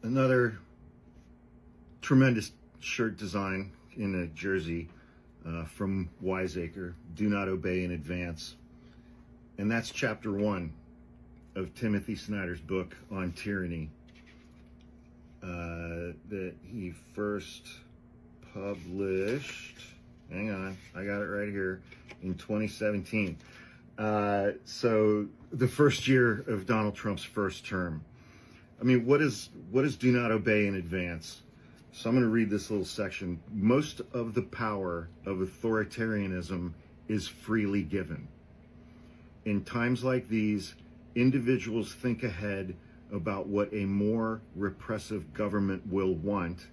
Another tremendous shirt design in a jersey from Wiseacre, Do Not Obey in Advance. And that's chapter 1 of Timothy Snyder's book on tyranny that he first published, hang on, I got it right here, in 2017. So the first year of Donald Trump's first term. I mean, what is Do Not Obey in Advance? So I'm going to read this little section. Most of the power of authoritarianism is freely given. In times like these, individuals think ahead about what a more repressive government will want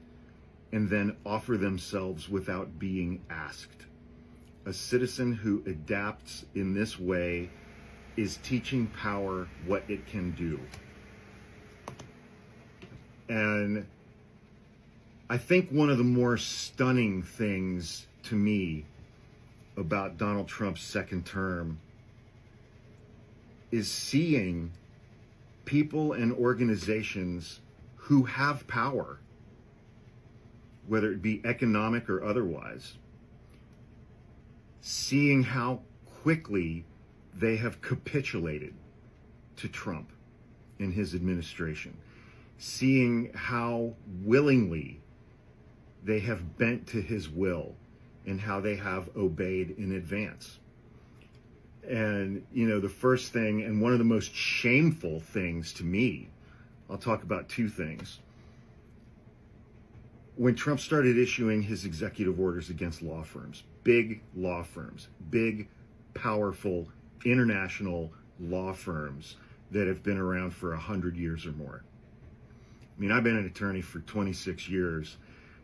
and then offer themselves without being asked. A citizen who adapts in this way is teaching power what it can do. And I think one of the more stunning things to me about Donald Trump's second term is seeing people and organizations who have power, whether it be economic or otherwise, seeing how quickly they have capitulated to Trump and his administration, seeing how willingly they have bent to his will and how they have obeyed in advance. And, you know, the first thing, and one of the most shameful things to me, I'll talk about two things. When Trump started issuing his executive orders against law firms, big, powerful, international law firms that have been around for 100 years or more. I mean, I've been an attorney for 26 years,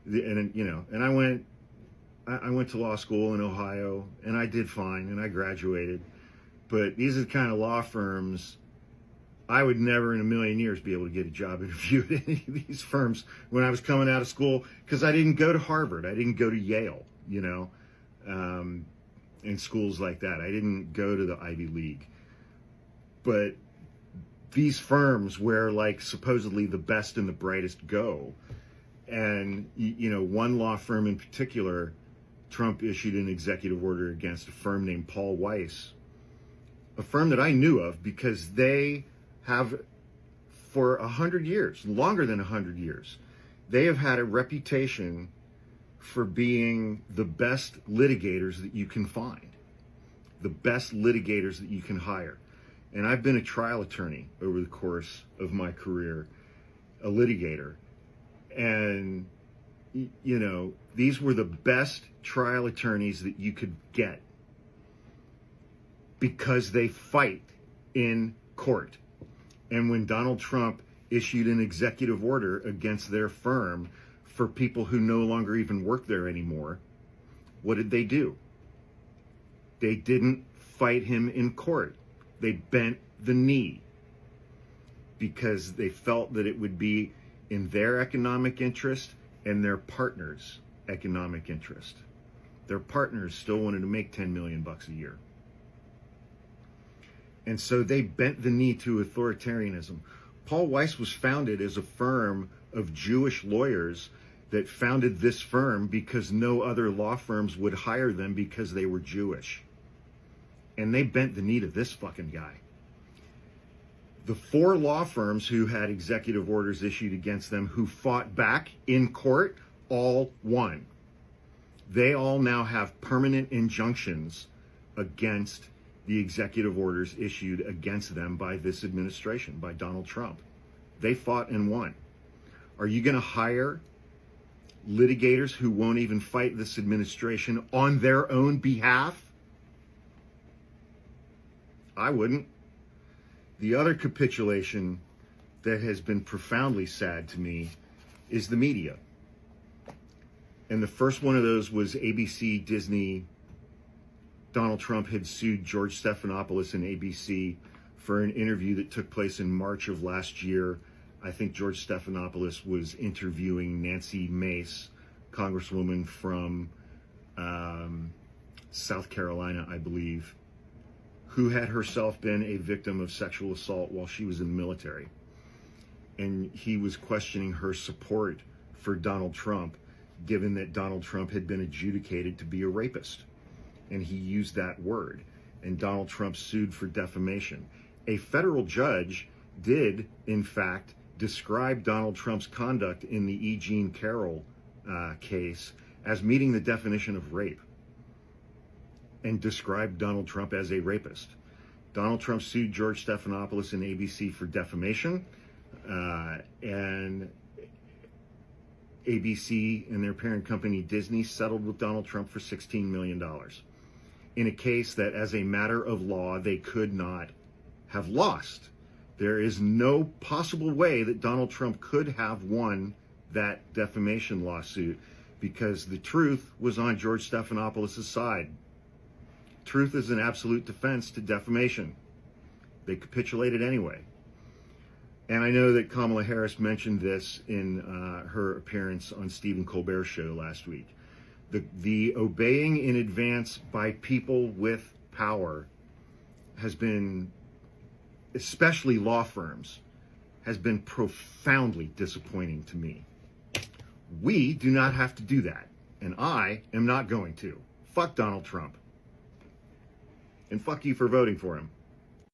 and, you know, and I went to law school in Ohio, and I did fine, and I graduated. But these are the kind of law firms I would never in a million years be able to get a job interview at any of these firms when I was coming out of school, because I didn't go to Harvard. I didn't go to Yale, you know, and schools like that. I didn't go to the Ivy League. But these firms where, like, supposedly the best and the brightest go, and, you know, one law firm in particular, Trump issued an executive order against a firm named Paul Weiss, a firm that I knew of because they have, for 100 years, longer than 100 years, they have had a reputation for being the best litigators that you can find, the best litigators that you can hire. And I've been a trial attorney over the course of my career, a litigator. And, you know, these were the best trial attorneys that you could get because they fight in court. And when Donald Trump issued an executive order against their firm for people who no longer even work there anymore, what did they do? They didn't fight him in court. They bent the knee because they felt that it would be in their economic interest and their partners' economic interest. Their partners still wanted to make $10 million a year. And so they bent the knee to authoritarianism. Paul Weiss was founded as a firm of Jewish lawyers that founded this firm because no other law firms would hire them because they were Jewish. And they bent the knee to this fucking guy. The 4 law firms who had executive orders issued against them who fought back in court all won. They all now have permanent injunctions against the executive orders issued against them by this administration, by Donald Trump. They fought and won. Are you going to hire litigators who won't even fight this administration on their own behalf? I wouldn't. The other capitulation that has been profoundly sad to me is the media. And the first one of those was ABC, Disney. Donald Trump had sued George Stephanopoulos and ABC for an interview that took place in March of last year. I think George Stephanopoulos was interviewing Nancy Mace, Congresswoman from South Carolina, I believe, who had herself been a victim of sexual assault while she was in the military. and he was questioning her support for Donald Trump, given that Donald Trump had been adjudicated to be a rapist. And he used that word. And Donald Trump sued for defamation. A federal judge did, in fact, describe Donald Trump's conduct in the E. Jean Carroll case as meeting the definition of rape, and described Donald Trump as a rapist. Donald Trump sued George Stephanopoulos and ABC for defamation, and ABC and their parent company Disney settled with Donald Trump for $16 million in a case that, as a matter of law, they could not have lost. There is no possible way that Donald Trump could have won that defamation lawsuit, because the truth was on George Stephanopoulos' side. Truth is an absolute defense to defamation. They capitulated anyway. And I know that Kamala Harris mentioned this in her appearance on Stephen Colbert's show last week. The obeying in advance by people with power has been, especially law firms, has been profoundly disappointing to me. We do not have to do that, and I am not going to. Fuck Donald Trump. And fuck you for voting for him.